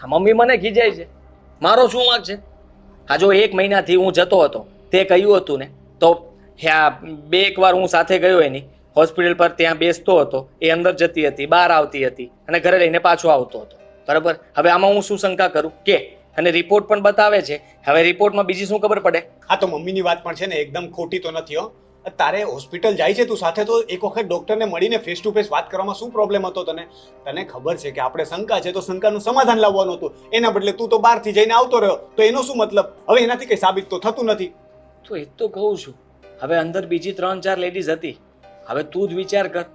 Mummy મને ખીજાય છે. મારો શું વાંક છે? હા, જો 1 મહિનાથી હું જતો હતો, તે કહ્યું હતું ને, તો હા, 2 વાર હું સાથે ગયો એની હોસ્પિટલ પર. ત્યાં બેસતો હતો, એ અંદર જતી હતી, બહાર આવતી હતી અને ઘરે લઈને પાછો આવતો હતો. બરાબર? હવે આમાં હું શું શંકા કરું કે? અને રિપોર્ટ પણ બતાવે છે. હવે રિપોર્ટમાં બીજી શું ખબર પડે? હા, તો મમ્મીની વાત પણ છે ને એકદમ ખોટી તો નથી હો. તારે હોસ્પિટલ જાય છે તું સાથે, તો એક વખત ડોક્ટરને મળીને ફેસ ટુ ફેસ વાત કરવામાં શું પ્રોબ્લેમ હતો તને? તને ખબર છે કે આપણે શંકા છે તો શંકાનું સમાધાન લાવવાનું હતું. એના બદલે તું તો બહારથી જઈને આવતો રહ્યો, તો એનો શું મતલબ? હવે એનાથી કઈ સાબિત તો થતું નથી. તો એ તો કહું છું. હવે અંદર બીજી 3-4 લેડીઝ હતી. હવે તું જ વિચાર કર,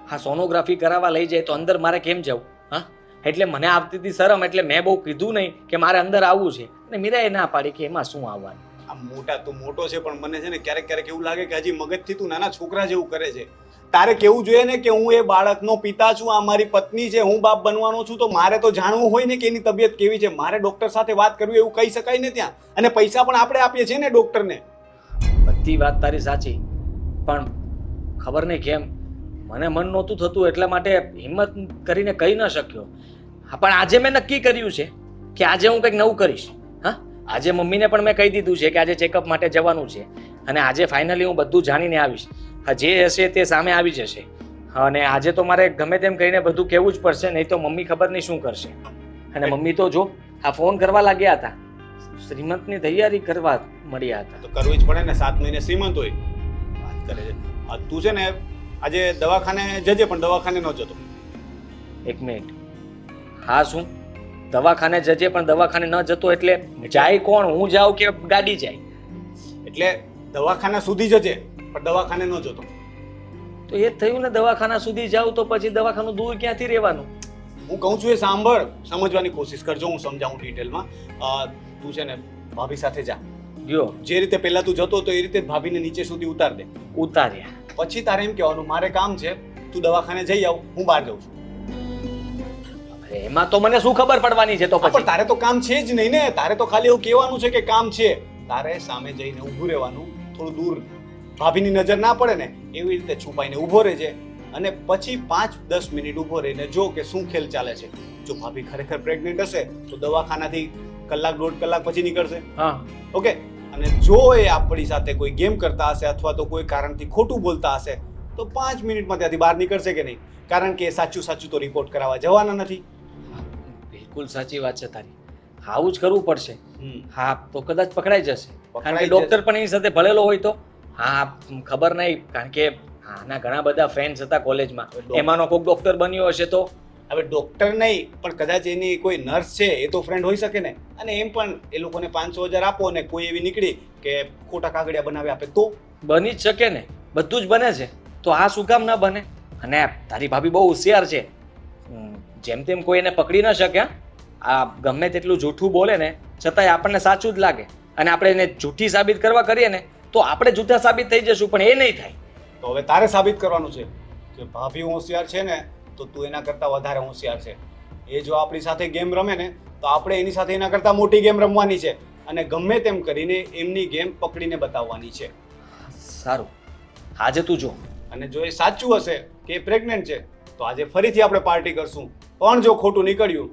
હા, સોનોગ્રાફી કરાવવા લઈ જાય તો અંદર મારે કેમ જવું? હા, એટલે મને આવતી હતી શરમ, એટલે મેં બહુ કીધું નહીં કે મારે અંદર આવવું છે. અને મીરાએ ના પાડી કે એમાં શું આવવાનું. આ મોટા તું મોટો છે, પણ મને છે ને ક્યારેક ક્યારેક એવું લાગે કે હજી મગજથી તું નાના છોકરા જેવું કરે છે. તારે કેવું જોઈએ ને કે હું એ બાળકનો પિતા છું, આ મારી પત્ની છે, હું બાપ બનવાનો છું, તો મારે તો જાણવું હોય ને કે એની તબિયત કેવી છે. મારે ડોક્ટર સાથે વાત કરવી એવું કહી શકાય ને ત્યાં. અને પૈસા પણ આપણે આપીએ છીએ ને ડોક્ટરને. બધી વાત તારી સાચી, પણ ખબર નહીં કેમ મને મન નહોતું થતું, એટલા માટે હિંમત કરીને કહી ન શક્યો. હા, પણ આજે મેં નક્કી કર્યું છે કે આજે હું કંઈક નવું કરીશ. હા, આજે મમ્મીને પણ મેં કહી દીધું છે કે આજે ચેકઅપ માટે જવાનું છે. અને આજે ફાઇનલી હું બધું જાણીને આવીશ. હા, જે હશે તે સામે આવી જશે. અને આજે તો મારે ગમે તેમ કહીને બધું કહેવું જ પડશે, નહીં તો મમ્મી ખબર નહીં શું કરશે. અને મમ્મી તો જો આ ફોન કરવા લાગ્યા હતા, શ્રીમંતની તૈયારી કરવા મળ્યા હતા. તો કરવું જ પડે ને, 7 મહિને શ્રીમંત હોય. વાત કરે છે. તું છે ને આજે દવાખાને જજે, પણ દવાખાને ન જતો. 1 મિનિટ. હા, શું દવાખાને જજે પણ દવાખાને ન જતો એટલે જાય કોણ? હું જાઉં કે ગાડી જાય? એટલે દવાખાના સુધી જજે, પણ દવાખાને ન જતો. તો એ જ થયું ને, દવાખાના સુધી જાઉં તો પછી દવાખાનું દૂર ક્યાંથી રહેવાનું? હું કહું છું એ સાંભળ, સમજવાની કોશિશ કરજો, હું સમજાવું ડિટેલમાં. તું છે ને ભાભી સાથે જા. ગયો, જે રીતે પહેલા તું જતો તો એ રીતે ભાભીને નીચે સુધી ઉતાર દે. ઉતાર્યા. પછી તારે એમ કહેવાનું, મારે કામ છે, તું દવાખાને જઈ આવ, હું બહાર જાઉં છું. અરે એમાં તો મને શું ખબર પડવાની છે? તો પણ પછી તારે તો કામ છે જ નહીં ને. તારે તો ખાલી એવું કહેવાનું છે કે કામ છે. તારે સામે જઈને ઊભું રહેવાનું, થોડું દૂર, ભાભીની નજર ના પડે ને એવી રીતે છુપાઈને ઊભો રહેજે. અને પછી 5-10 મિનિટ ઊભો રહીને જો કે શું ખેલ ચાલે છે. જો ભાભી ખરેખર પ્રેગ્નેન્ટ હશે તો દવાખાનાથી 1-1.5 કલાક પછી નીકળશે. હા, ઓકે? અને જો એ આપણી સાથે કોઈ ગેમ કરતા હશે અથવા તો કોઈ કારણથી ખોટું બોલતા હશે તો 5 મિનિટમાં ત્યાંથી બહાર નીકળશે કે નહીં? કારણ કે સાચું સાચું તો રિપોર્ટ કરાવવા જવાના નથી. બિલકુલ સાચી વાત છે તારી. આવું જ કરવું પડશે. હમ. હા, તો કદાચ પકડાઈ જશે. કારણ પકડાઈ કે ડોક્ટર પણ એની સાથે ભળેલો હોય તો. હા, ખબર નહીં, કારણ કે આના ઘણા બધા ફ્રેન્ડ્સ હતા કોલેજમાં, એમાંનો કોઈક ડોક્ટર બન્યો હશે તો. હવે ડોક્ટર નહીં, પણ કદાચ એની કોઈ નર્સ છે એ તો ફ્રેન્ડ હોઈ શકે ને. અને એમ પણ એ લોકોને 500,000 આપો ને કોઈ એવી નીકળી કે ખોટા કાગળિયા બનાવી આપે તો? બની જ શકે ને, બધું જ બને છે. તો આ શું કામ ના બને? અને તારી ભાભી બહુ હોશિયાર છે. જેમ તેમ કોઈ એને પકડી ન શકે. આ ગમે તેટલું જૂઠું બોલે ને છતાંય આપણને સાચું જ લાગે. અને આપણે એને જૂઠી સાબિત કરવા કરીએ ને તો આપણે જૂઠા સાબિત થઈ જશું, પણ એ નહીં થાય. તો હવે તારે સાબિત કરવાનું છે કે ભાભી હોશિયાર છે ને, તો તું એના કરતાં વધારે હોશિયાર છે. એ જો આપણી સાથે ગેમ રમે ને તો આપણે એની સાથે એના કરતાં મોટી ગેમ રમવાની છે. અને ગમે તેમ કરીને એમની ગેમ પકડીને બતાવવાની છે. સારું, આજે તું જો. અને જો એ સાચું હશે કે એ પ્રેગ્નન્ટ છે તો આજે ફરીથી આપણે પાર્ટી કરશું. પણ જો ખોટું નીકળ્યું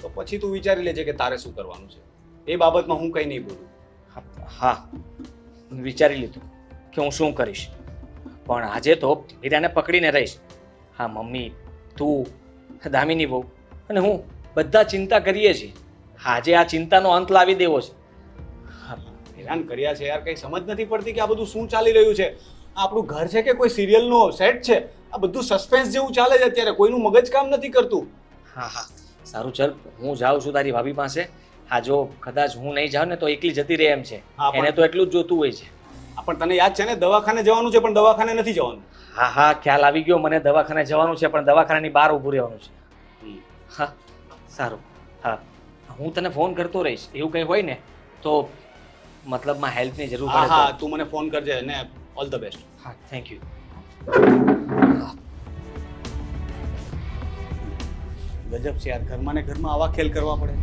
તો પછી તું વિચારી લેજે કે તારે શું કરવાનું છે. એ બાબતમાં હું કંઈ નહીં બોલું. હા, વિચારી લીધું કે હું શું કરીશ. પણ આજે તો મીરાને પકડીને રહીશ. હા, મમ્મી, તું, દામિની બહુ અને હું બધા ચિંતા કરીએ છીએ. આજે આ ચિંતાનો અંત લાવી દેવો છે. હેરાન કર્યા છે યાર, કંઈ સમજ નથી પડતી કે આ બધું શું ચાલી રહ્યું છે. આ આપણું ઘર છે કે કોઈ સિરિયલનો સેટ છે? આ બધું સસ્પેન્સ જેવું ચાલે છે અત્યારે, કોઈનું મગજ કામ નથી કરતું. હા હા, સારું, ચાલ હું જાઉં છું તારી ભાભી પાસે. હા, જો કદાચ હું નહીં જાઉં ને તો એકલી જતી રહે એમ છે. હા, પણ એને તો એટલું જ જોતું હોય છે. પણ તને યાદ છે ને દવાખાને જવાનું છે, પણ દવાખાને નથી જવાનું. હા હા, ખ્યાલ આવી ગયો મને. દવાખાને જવાનું છે પણ દવાખાનાની બહાર ઊભું રહેવાનું છે. હા, સારું. હા, હું તને ફોન કરતો રહીશ. એવું કંઈ હોય ને તો મતલબમાં હેલ્પની જરૂર હા પડે હા, તો. તું મને ફોન કરજે ને. All the best. હા, થેન્ક યુ. ગજબ છે યાર, ઘરમાં ને ઘરમાં આવા ખેલ કરવા પડે.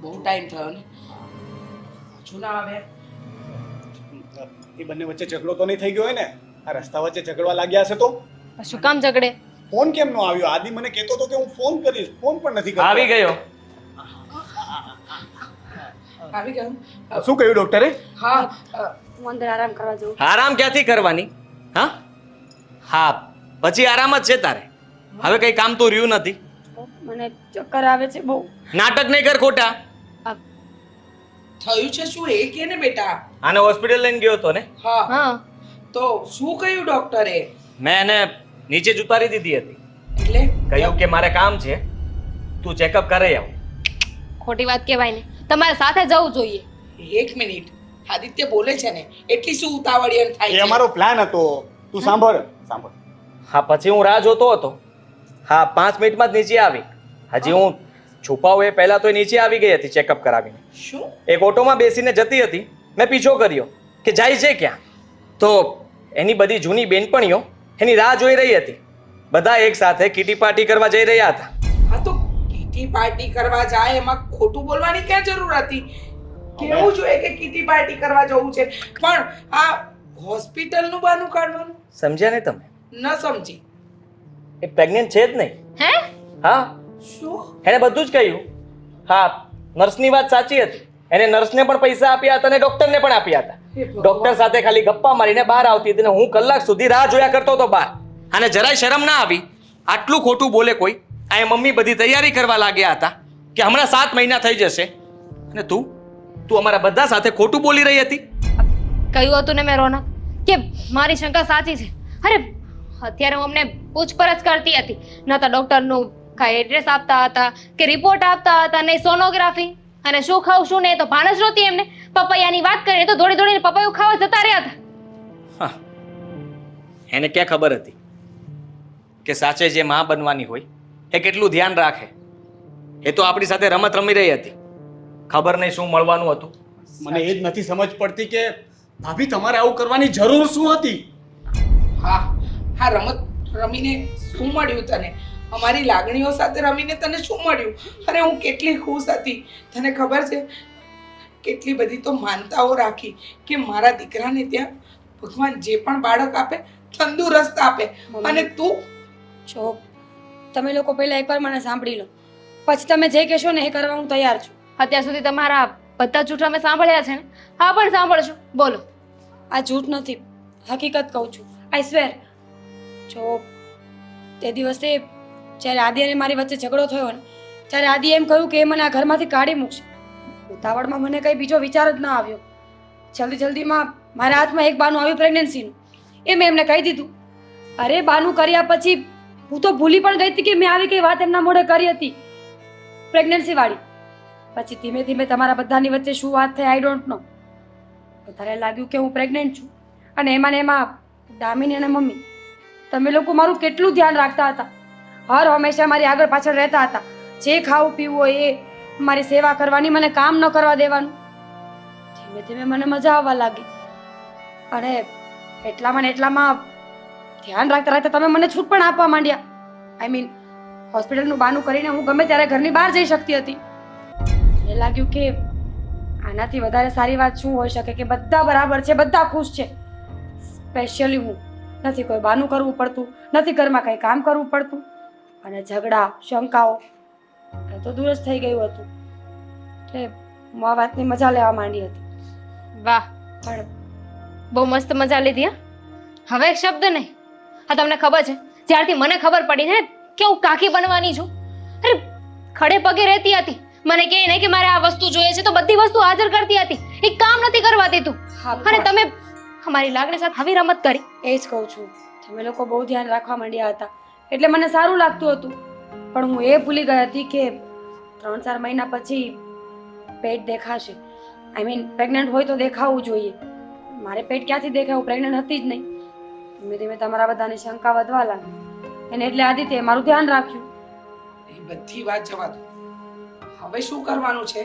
બહુ ટાઈમ થયો ને, શું ના આવે? એ બંને વચ્ચે ઝઘડો તો નહીં થઈ ગયો હોય ને? આ રસ્તા વચ્ચે ઝઘડવા લાગ્યા હશે તો? શું કામ ઝઘડે? ફોન કેમ નો આવ્યો? આદિ મને કહેતો હતો કે હું ફોન કરીશ, ફોન પણ નથી કરતો. આવી ગયો. આવી ગયું શું કહ્યું ડોક્ટરે? હા હું અંદર આરામ કરવા જાઉં. આરામ ક્યાંથી કરવાની? હા હા, પછી આરામ જ છે તારે. હવે કઈ કામ તો રહ્યું નથી. મને ચક્કર આવે છે બહુ. નાટક નહીં કર ખોટા. થયું છે શું એ કે ને બેટા? આને હોસ્પિટલ લઈને ગયો હતો ને, હા હા, તો શું કહ્યું ડોક્ટરે? મેં એને નીચે જ ઉતારી દીધી હતી. એટલે કહ્યું કે મારે કામ છે, તું ચેકઅપ કરાઈ આવ. ખોટી વાત કહેવાય ને. તમારે સાથે જવું જોઈએ. એક મિનિટ, આદિત્ય બોલે છે ને એટલી શું ઉતાવળિયન થાય એ છે? અમારો પ્લાન હતો. તું સાંભળ. હા, પછી હું રાહ જોતો હતો. હા, 5 મિનિટમાં જ નીચે આવી. હજી હું છુપાવું એ પહેલા તો એ નીચે આવી ગઈ હતી ચેકઅપ કરાવીને. શું? એક ઓટોમાં બેસીને જતી હતી. મેં પીછો કર્યો કે જાય છે ક્યાં. તો એની બધી જૂની બેનપણીઓ એની રાહ જોઈ રહી હતી. બધા એક સાથે કીટી પાર્ટી કરવા જઈ રહ્યા હતા. હા તો કીટી પાર્ટી કરવા જાય એમાં ખોટું બોલવાની ક્યાં જરૂર હતી? કેવું જોઈએ કે કીટી પાર્ટી કરવા જવું છે, પણ આ હોસ્પિટલનું બહાનું કાઢવાનું સમજ્યા ને તમે? ન સમજી. એ પ્રેગ્નન્ટ છે જ નહીં. હે? હા, શું? એણે બધું જ કહ્યું. હા, નર્સની વાત સાચી હતી. એને નર્સને પણ પૈસા આપ્યા હતા અને ડોક્ટરને પણ આપ્યા હતા. ડોક્ટર સાથે ખાલી ગપ્પા મારીને બહાર આવતી હતી ને હું કલાક સુધી રાહ જોયા કરતો હતો બહાર. અને જરાય શરમ ના આવી? આટલું ખોટું બોલે કોઈ? આ મમ્મી બધી તૈયારી કરવા લાગ્યા હતા કે હમણાં 7 મહિના થઈ જશે. અને તું અમારા બધા સાથે ખોટું બોલી રહી હતી. કહ્યું હતું ને મેં રોનક કે મારી શંકા સાચી છે. અરે અત્યારે હું અમને પૂછપરછ કરતી હતી. ન તો ડોક્ટરનું કાંઈ એડ્રેસ આપતા હતા કે રિપોર્ટ આપતા હતા, ને સોનોગ્રાફી. અને શું ખાવું શું નહીં તો ભાન જ નહોતી એમને. પપૈયાની વાત કરીને તો દોડી દોડીને પપૈયું ખાવા જતા રહ્યા હતા. હા, એને ક્યાં ખબર હતી કે સાચે જે માં બનવાની હોય એ કેટલું ધ્યાન રાખે. એ તો આપણી સાથે રમત રમી રહી હતી. ખબર નહીં શું મળવાનું હતું. મને એ જ નથી સમજ પડતી કે ભાભી તમારે આવું કરવાની જરૂર શું હતી? હા હા, રમત રમીને શું મળ્યું તને? અમારી લાગણીઓ સાથે રમીને તને શું મળ્યું? અરે હું કેટલી ખુશ હતી. તને ખબર છે કેટલી બધી તો માનતાઓ રાખી કે મારા દીકરાને ત્યાં ભગવાન જે પણ બાળક આપે તંદુરસ્ત આપે. અને તું જો તમે લોકો પહેલા એકવાર મને સાંભળી લો, પછી તમે જે કહેશો ને એ કરવા હું તૈયાર છું. અત્યાર સુધી તમારા બધા જૂઠ અમે સાંભળ્યા છે ને, હા પણ સાંભળશું. બોલો. આ જૂઠ નથી, હકીકત કહું છું. આઈ સ્વેર. જો તે દિવસે જ્યારે આદિ અને મારી વચ્ચે ઝઘડો થયો ને, ત્યારે આદિ એમ કહ્યું કે એ મને આ ઘરમાંથી કાઢી મૂકશે. ઉતાવળમાં મને કંઈ બીજો વિચાર જ ના આવ્યો. જલ્દીમાં મારા હાથમાં એક બાનું આવ્યું પ્રેગ્નન્સીનું. એ મેં એમને કહી દીધું. અરે બાનું કર્યા પછી હું તો ભૂલી પણ ગઈ હતી કે મેં આવી કઈ વાત એમના મોઢે કરી હતી પ્રેગ્નન્સી વાળી. પછી ધીમે ધીમે તમારા બધાની વચ્ચે શું વાત થઈ આઈ ડોન્ટ નો. વધારે લાગ્યું કે હું પ્રેગ્નન્ટ છું. અને એમાં ને એમાં દામિની અને મમ્મી તમે લોકો મારું કેટલું ધ્યાન રાખતા હતા. હર હંમેશા મારી આગળ પાછળ રહેતા હતા. જે ખાવું પીવું હોય એ મારી સેવા કરવાની, મને કામ ન કરવા દેવાનું. ધીમે ધીમે મને મજા આવવા લાગી. અને એટલામાં ને એટલામાં ધ્યાન રાખતા રાખતા તમે મને છૂટ પણ આપવા માંડ્યા. આઈ મીન હોસ્પિટલનું બહાનું કરીને હું ગમે ત્યારે ઘરની બહાર જઈ શકતી હતી. મને લાગ્યું કે આનાથી વધારે સારી વાત શું હોઈ શકે કે બધા બરાબર છે, બધા ખુશ છે. સ્પેશિયલી હું. નથી કોઈ બહાનું કરવું પડતું, નથી ઘરમાં કંઈ કામ કરવું પડતું. અને ઝઘડા શંકાઓ એ તો દૂર જ થઈ ગયું હતું. એટલે હું આ વાતની મજા લેવા માંડી હતી. વાહ, પણ બહુ મસ્ત મજા લીધી. હા, હવે એક શબ્દ નહીં. હા, તમને ખબર છે જ્યારથી મને ખબર પડી ને કે હું કાકી બનવાની છું, અરે ખડે પગે રહેતી હતી. મને કહે ને કે મારે આ વસ્તુ જોઈએ છે તો બધી વસ્તુ હાજર કરતી હતી. એક કામ નથી કરવા દેતું. હા, અને તમે અમારી લાગણી સાથે આવી રમત કરી. એ જ કહું છું. તમે લોકો બહુ ધ્યાન રાખવા માંડ્યા હતા એટલે મને સારું લાગતું હતું. પણ હું એ ભૂલી ગઈ હતી કે 3-4 મહિના પછી પેટ દેખાશે. આઈ મીન પ્રેગ્નન્ટ હોય તો દેખાવું જોઈએ. મારે પેટ ક્યાંથી દેખાય? હું પ્રેગ્નન્ટ હતી જ નહીં. ધીમે ધીમે તમારા બધાની શંકા વધવા લાગી. અને એટલે આદિત્ય મારું ધ્યાન રાખ્યું. એ બધી વાત જવા દો. હવે શું કરવાનું છે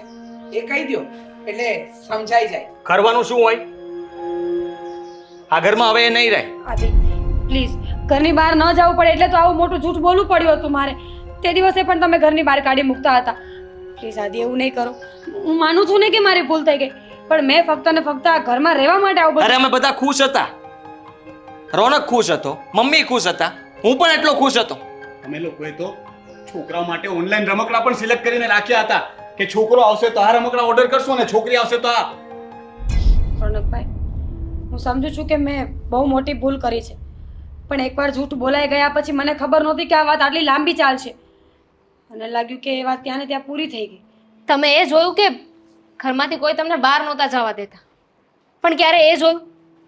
એ કહી દો એટલે સમજાઈ જાય. કરવાનું શું હોય? આ ઘરમાં હવે એ નહીં રહે. આદિ પ્લીઝ, ઘરની બહાર ન જવું પડે એટલે તો આવું મોટું જૂઠ બોલવું પડ્યું હતું મારે. તે દિવસે પણ તમે ઘરની બહાર કાઢી મૂકતા હતા. પ્લીઝ આદિ, એવું નહીં કરો. હું માનું છું ને કે મારી ભૂલ થઈ ગઈ, પણ મેં ફક્ત ને ફક્ત આ ઘરમાં રહેવા માટે આવું અરે બધું. અમે બધા ખુશ હતા. રોનક ખુશ હતો, મમ્મી ખુશ હતા, હું પણ એટલો ખુશ હતો. અમે લોકોએ તો છોકરાઓ માટે ઓનલાઈન રમકડા પણ સિલેક્ટ કરીને રાખ્યા હતા કે છોકરો આવશે તો આ રમકડા ઓર્ડર કરશો ને છોકરી આવશે તો આ. રોનકભાઈ, હું સમજુ છું કે મેં બહુ મોટી ભૂલ કરી છે, પણ એકવાર જૂઠ બોલાઈ ગયા પછી મને ખબર નહોતી કે આ વાત આટલી લાંબી ચાલશે. મને લાગ્યું કે એ વાત ત્યાં ને ત્યાં પૂરી થઈ ગઈ. તમે એ જોયું કે ઘરમાંથી કોઈ તમને બહાર નહોતા જવા દેતા, પણ ક્યારે એ જોયું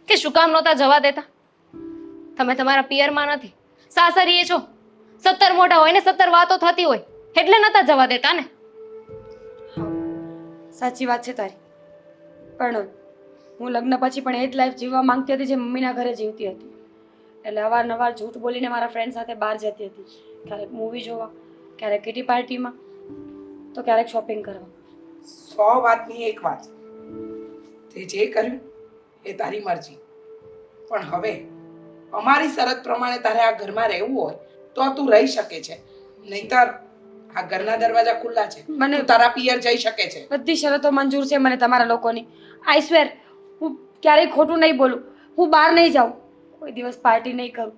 કે શું કામ નહોતા જવા દેતા? તમે તમારા પિયરમાં નથી, સાસરીએ છો. 17 મોટા હોય ને 17 વાતો થતી હોય એટલે નહોતા જવા દેતા ને. સાચી વાત છે તારી, પણ હું લગ્ન પછી પણ એ જ લાઈફ જીવવા માંગતી હતી જે મમ્મીના ઘરે જીવતી હતી. એટલે અવારનવાર જૂઠ બોલીને મારા ફ્રેન્ડ સાથે બહાર જતી હતી, ક્યારેક મૂવી જોવા, ક્યારેક કિટી પાર્ટીમાં, તો ક્યારેક શોપિંગ કરવા. 100 વાતની એક વાત, તે જે કર્યું એ તારી મરજી, પણ હવે અમારી શરત પ્રમાણે તારે આ ઘરમાં રહેવું હોય તો તું રહી શકે છે, નહીંતર આ ઘરના દરવાજા ખુલ્લા છે, તું તારા પિયર જઈ શકે છે. બધી શરતો મંજૂર છે મને તમારા લોકોની. આઈ સ્વેર, હું ક્યારેય ખોટું નહીં બોલું, હું બહાર નહીં જાઉં, કોઈ દિવસ પાર્ટી નહીં કરું.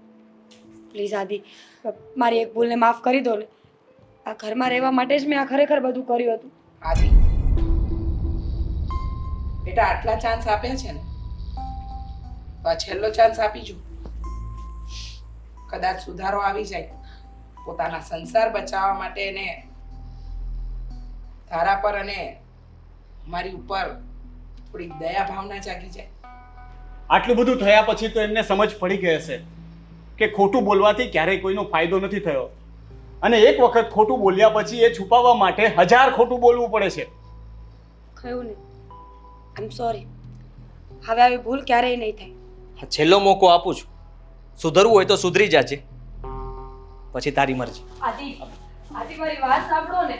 પ્લીઝ આદિ, મારી એક ભૂલને માફ કરી દો ને. આ ઘરમાં રહેવા માટે જ મેં આ ખરેખર બધું કર્યું હતું. આદિ બેટા, આટલા ચાન્સ આપ્યા છે ને, તો આ છેલ્લો ચાન્સ આપી જો. કદાચ સુધારો આવી જાય, પોતાના સંસાર બચાવવા માટે એને તારા પર અને મારી ઉપર થોડી દયા ભાવના જાગી જાય. આટલું બધું થયા પછી તો એમને સમજ પડી ગઈ હશે કે ખોટું બોલવાથી ક્યારેય કોઈનો ફાયદો નથી થયો, અને એક વખત ખોટું બોલ્યા પછી એ છુપાવવા માટે 1000 ખોટું બોલવું પડે છે. કયું નહીં, આઈ એમ સોરી. હવે આવી ભૂલ ક્યારેય નહીં થાય. આ છેલ્લો મોકો આપું છું. સુધરવું હોય તો સુધરી જાજે, પછી તારી મરજી. આદિ, આદિ મારી વાત સાંભળો ને.